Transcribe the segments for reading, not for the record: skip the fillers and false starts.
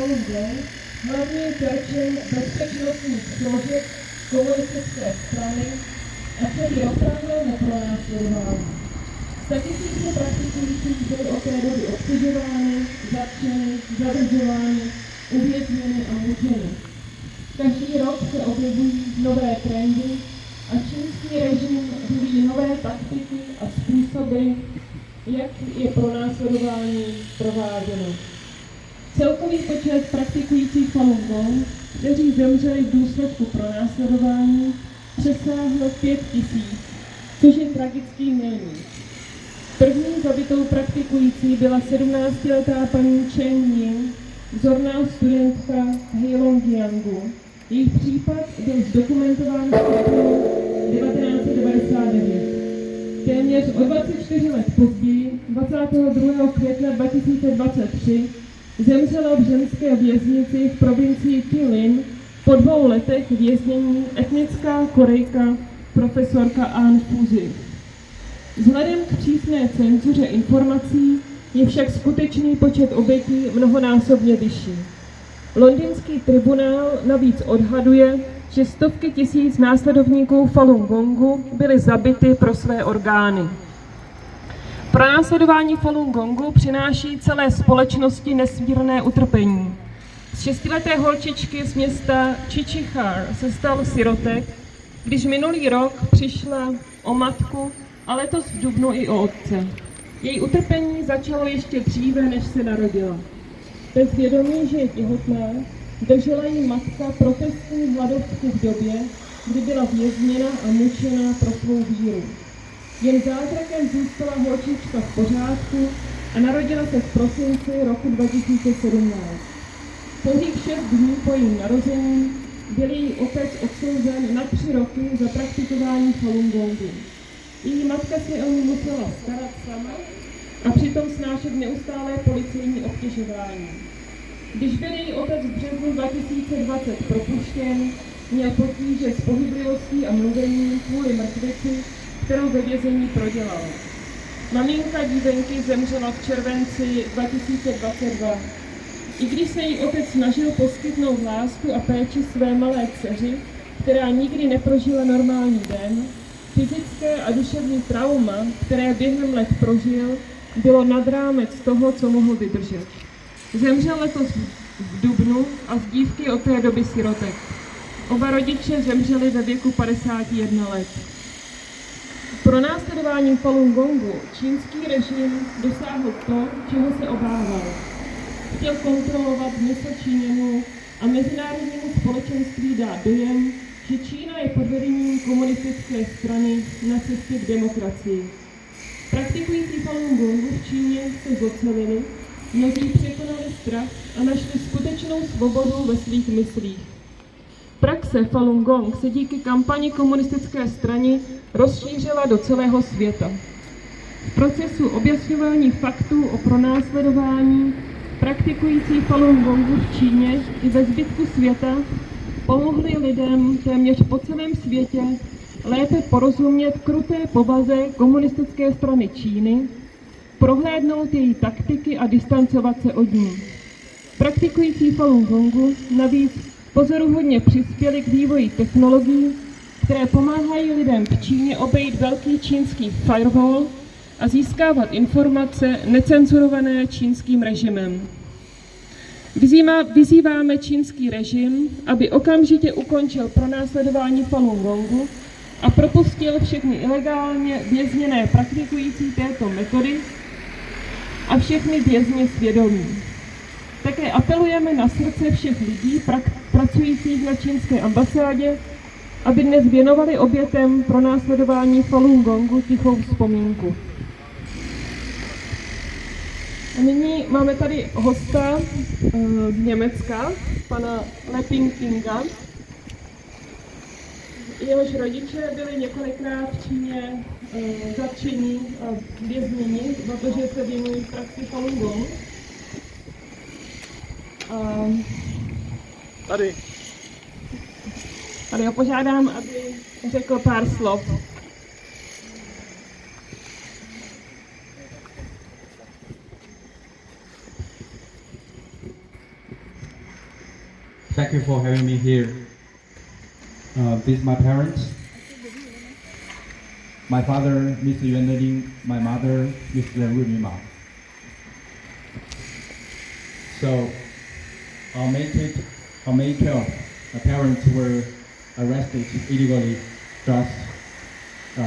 Falun Gong hlavním terčem bezpečnostních složek komunistické strany a čelí rozsáhlému pronásledování. Statisíce praktikujících byly od té doby obtěžovány, zatčeni, zadržováni, uvězněni a mučeni. Každý rok se objevují nové trendy a čínský režim vyvíjí nové taktiky a způsoby, jak je pronásledování prováděno. Celkový počet praktikujících Falun Gong, kteří zemřeli v důsledku pronásledování, přesáhl 5 000, což je tragický milník. První zabitou praktikující byla 17letá paní Cheng Ying, vzorná studentka Heilongjiangu. Jejich případ byl zdokumentován v květnu 1999. Téměř o 24 let později, 22. května 2023, zemřela v ženské věznici v provincii Jilin po 2 letech věznění etnická Korejka profesorka An Fuzi. Vzhledem k přísné cenzuře informací je však skutečný počet obětí mnohonásobně vyšší. Londýnský tribunál navíc odhaduje, že stovky tisíc následovníků Falun Gongu byly zabity pro své orgány. Pronásledování Falun Gongu přináší celé společnosti nesmírné utrpení. Z 6leté holčičky z města Čičichar se stal sirotek, když minulý rok přišla o matku a letos v dubnu i o otce. Její utrpení začalo ještě dříve, než se narodila. Bez vědomí, že je těhotná, držela jí matka protestní hladovku v době, kdy byla vězněna a mučena pro svou víru. Jen zázrakem zůstala holčička v pořádku a narodila se v prosinci roku 2017. Pouhých 6 dní po jejím narození byl její otec odsouzen na 3 roky za praktikování Falun Gongu. Její matka se o ní musela starat sama a přitom snášet neustálé policejní obtěžování. Když byl její otec v březnu 2020 propuštěn, měl potíže s pohyblivostí a mluvením kvůli mrtvici, kterou ve vězení prodělal. Maminka dívenky zemřela v červenci 2022. I když se jí otec snažil poskytnout lásku a péči své malé dceři, která nikdy neprožila normální den, fyzické a duševní trauma, které během let prožil, bylo nad rámec toho, co mohl vydržet. Zemřel letos v dubnu a z dívky od té doby sirotek. Oba rodiče zemřeli ve věku 51 let. Pronásledováním Falun Gongu čínský režim dosáhl to, čeho se obával. Chtěl kontrolovat mysl Číňanů a mezinárodnímu společenství dát dojem, že Čína je pod vedením komunistické strany na cestě k demokracii. Praktikující Falun Gongu v Číně se zocelili, mnozí překonali strach a našli skutečnou svobodu ve svých myslích. Praxe Falun Gong se díky kampani komunistické strany rozšířila do celého světa. V procesu objasňování faktů o pronásledování praktikující Falun Gongu v Číně i ve zbytku světa pomohli lidem téměř po celém světě lépe porozumět kruté povaze komunistické strany Číny, prohlédnout její taktiky a distancovat se od ní. Praktikující Falun Gongu navíc pozoruhodně přispěli k vývoji technologií, které pomáhají lidem v Číně obejít velký čínský firewall a získávat informace necenzurované čínským režimem. Vyzýváme čínský režim, aby okamžitě ukončil pronásledování Falun Gongu a propustil všechny ilegálně vězněné praktikující této metody a všechny vězně svědomí. Také apelujeme na srdce všech lidí pracujících na čínské ambasádě, aby dnes věnovali obětem pronásledování Falun Gongu tichou vzpomínku. A nyní máme tady hosta z Německa, pana Le-pin Tinga. Jehož rodiče byli několikrát v Číně zatčeni a vězněni, protože se věnují praxi Falun Gong. Tady ho požádám, aby řekl pár slov. Thank you for having me here. These are my parents. My father, Mr. Yuan Ling, my mother, Mr. Ru Ma. So, on May 12th, my parents were arrested illegally just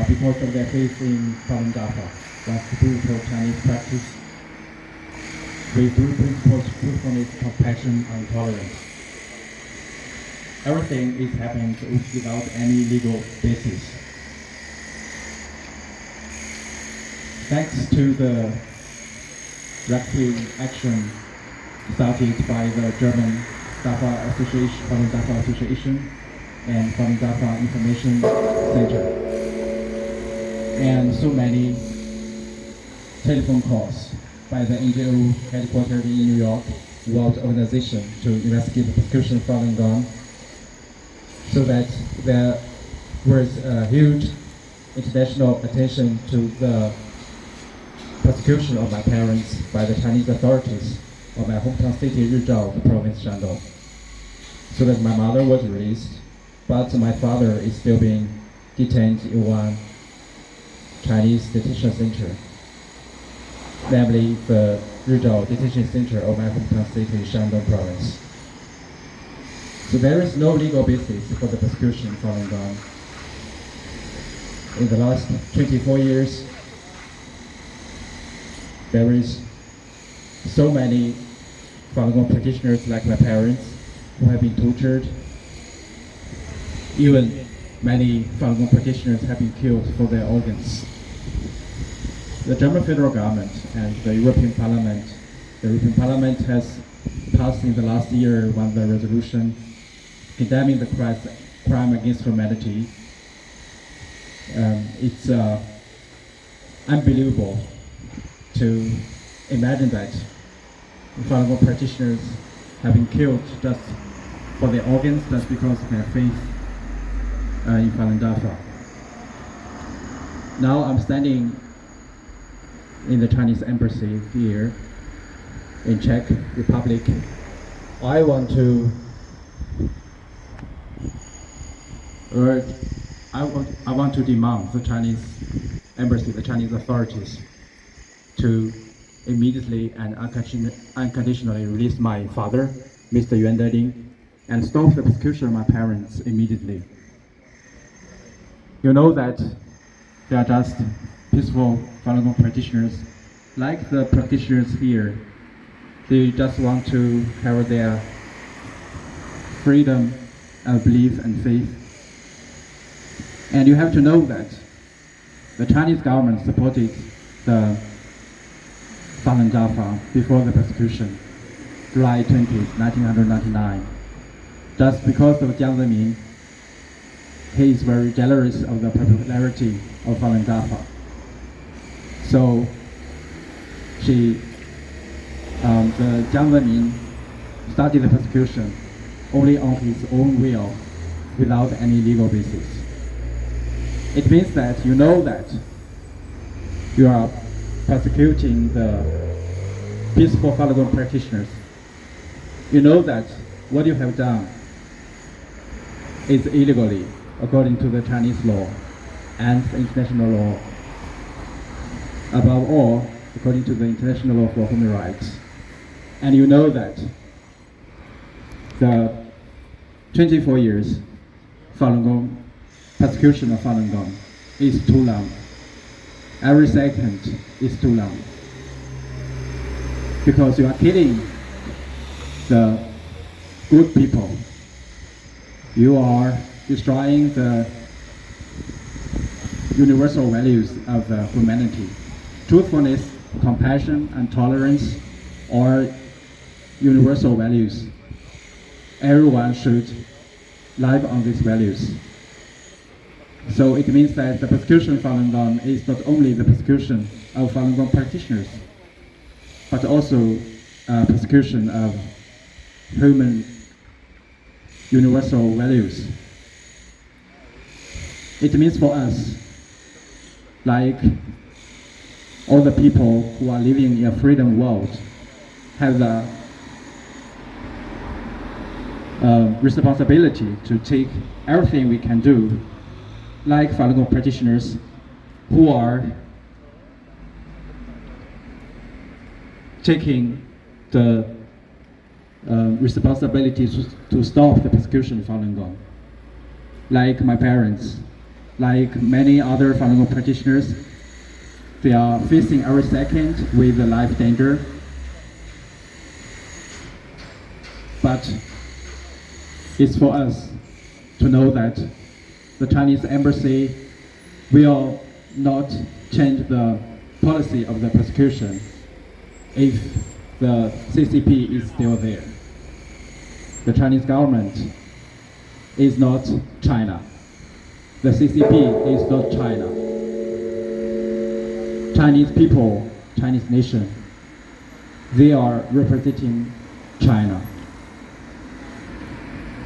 because of their faith in Falun Dafa. That's brutal Chinese practice with three principles: truthfulness, compassion, and tolerance. Everything is happening without any legal basis. Thanks to the corrective action started by the German Dafa Association, Falun Dafa Association, and Falun Dafa Information Center, and so many telephone calls by the NGO headquartered in New York, World Organization, to investigate the persecution of Falun Gong, so that there was a huge international attention to the persecution of my parents by the Chinese authorities of my hometown city, Rizhao, the province Shandong, so that my mother was released, but my father is still being detained in one Chinese detention center, namely the Rizhao detention center of my hometown city, Shandong province. So there is no legal basis for the persecution of Falun Gong. In the last 24 years, there is so many Falun Gong practitioners like my parents who have been tortured. Even many Falun Gong practitioners have been killed for their organs. The German federal government and the European Parliament has passed in the last year one the resolution condemning the crime against humanity. It's unbelievable to imagine that Falun Gong practitioners have been killed just for their organs, just because of their faith in Falun Dafa. Now I'm standing in the Chinese embassy here in Czech Republic. I want to demand the Chinese embassy, the Chinese authorities, to immediately and unconditionally release my father, Mr. Yuan Ling, and stop the persecution of my parents immediately. You know that they are just peaceful Falun Gong practitioners, like the practitioners here. They just want to have their freedom of belief and faith. And you have to know that the Chinese government supported the Falun Dafa before the persecution, July 20, 1999. Just because of Ťiang Ce-min, he is very jealous of the popularity of Falun Dafa. So the Ťiang Ce-min started the persecution only on his own will, without any legal basis. It means that you know that you are persecuting the peaceful Falun Gong practitioners. You know that what you have done is illegally according to the Chinese law and the international law. Above all, according to the international law for human rights. And you know that the 24 years Falun Gong persecution of Falun Gong is too long. Every second is too long. Because you are killing the good people. You are destroying the universal values of humanity. Truthfulness, compassion, and tolerance are universal values. Everyone should live on these values. So it means that the persecution of Falun Gong is not only the persecution of Falun Gong practitioners, but also persecution of human universal values. It means for us, like all the people who are living in a freedom world, have the responsibility to take everything we can do, like Falun Gong practitioners who are taking the responsibility to stop the persecution of Falun Gong. Like my parents, like many other Falun Gong practitioners, they are facing every second with the life danger. But it's for us to know that the Chinese embassy will not change the policy of the persecution if the CCP is still there. The Chinese government is not China. The CCP is not China. Chinese people, Chinese nation, they are representing China.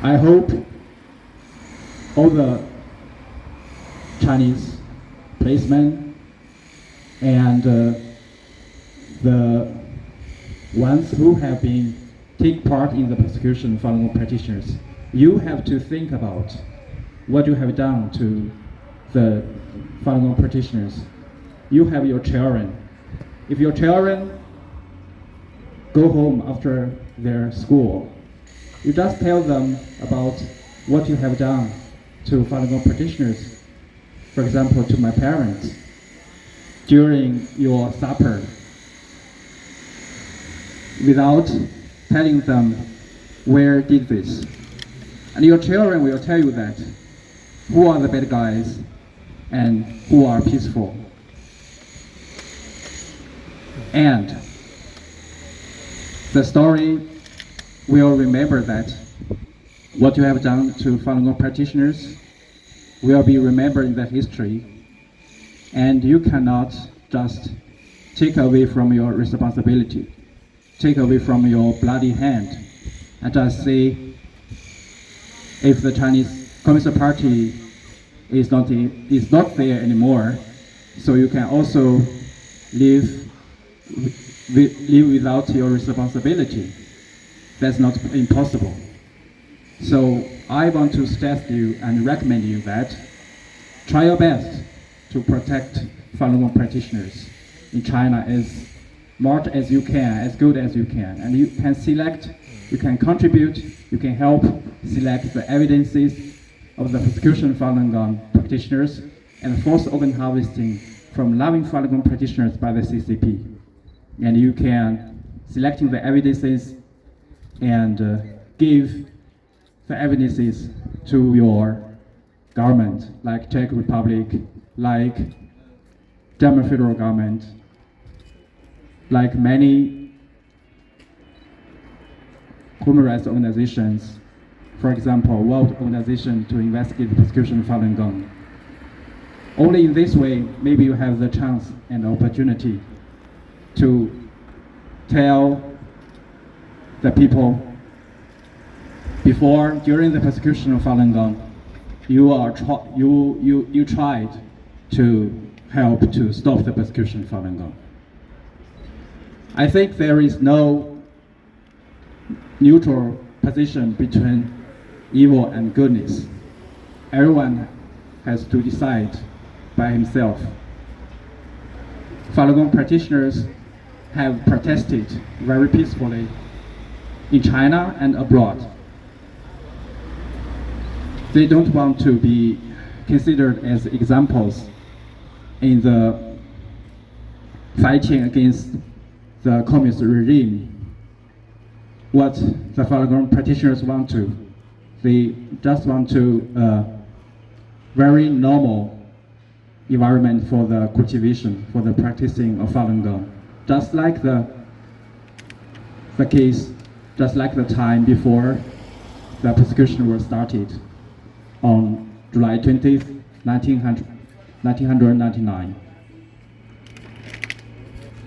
I hope all the Chinese policemen and the ones who have been take part in the persecution of Falun Gong practitioners, you have to think about what you have done to the Falun Gong practitioners. You have your children. If your children go home after their school, you just tell them about what you have done to Falun Gong practitioners. For example, to my parents, during your supper, without telling them where did this. And your children will tell you that who are the bad guys and who are peaceful. And the story will remember that what you have done to Falun Gong practitioners will be remembered in the history, and you cannot just take away from your responsibility, take away from your bloody hand, and just say, if the Chinese Communist Party is not there anymore, so you can also live without your responsibility. That's not impossible. So I want to suggest you and recommend you that try your best to protect Falun Gong practitioners in China as much as you can, as good as you can. And you can select, you can contribute, you can help select the evidences of the persecution of Falun Gong practitioners and forced organ harvesting from loving Falun Gong practitioners by the CCP. And you can selecting the evidences and give the evidences to your government, like Czech Republic, like German federal government, like many human rights organizations, for example, World Organization to investigate the persecution of Falun Gong. Only in this way, maybe you have the chance and opportunity to tell the people before, during the persecution of Falun Gong, you tried to help to stop the persecution of Falun Gong. I think there is no neutral position between evil and goodness. Everyone has to decide by himself. Falun Gong practitioners have protested very peacefully in China and abroad. They don't want to be considered as examples in the fighting against the communist regime. What the Falun Gong practitioners want to, they just want to very normal environment for the cultivation, for the practicing of Falun Gong. Just like the case, just like the time before the persecution was started on July 20th, 1999.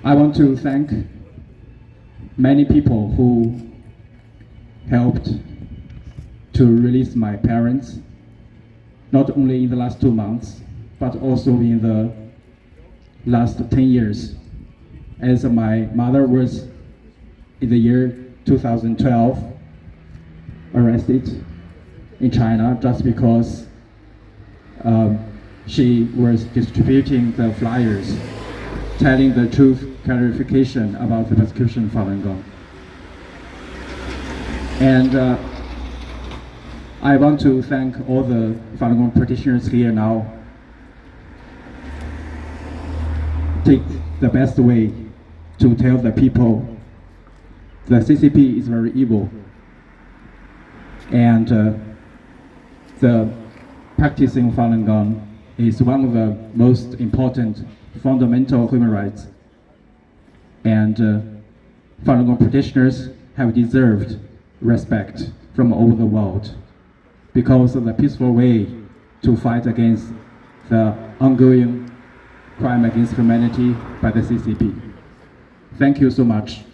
I want to thank many people who helped to release my parents, not only in the last 2 months, but also in the last 10 years. As my mother was in the year 2012, arrested in China just because she was distributing the flyers telling the truth clarification about the persecution of Falun Gong. And I want to thank all the Falun Gong practitioners here now. Take the best way to tell the people the CCP is very evil, and the practicing Falun Gong is one of the most important fundamental human rights, and Falun Gong practitioners have deserved respect from all the world because of the peaceful way to fight against the ongoing crime against humanity by the CCP. Thank you so much.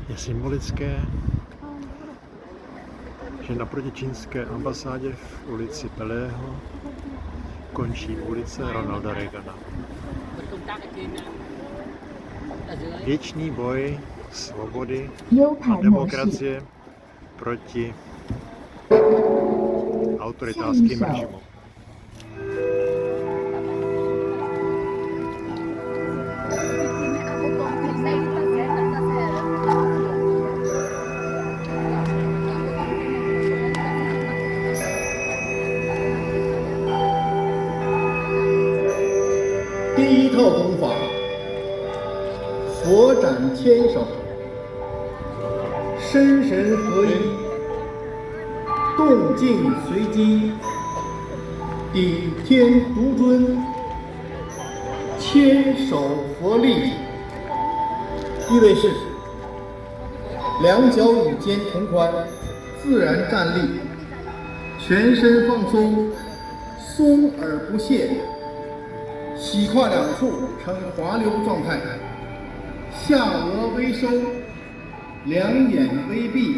Je symbolické, že naproti čínské ambasádě v ulici Pelého končí ulice Ronalda Reagana. Věčný boj svobody a demokracie proti autoritářským režimům.功法，佛展千手，身神合一，动静随机，顶天独尊，千手佛力。意味是两脚与肩同宽，自然站立，全身放松，松而不懈。膝胯两处呈滑溜状态，下颚微收，两眼微闭。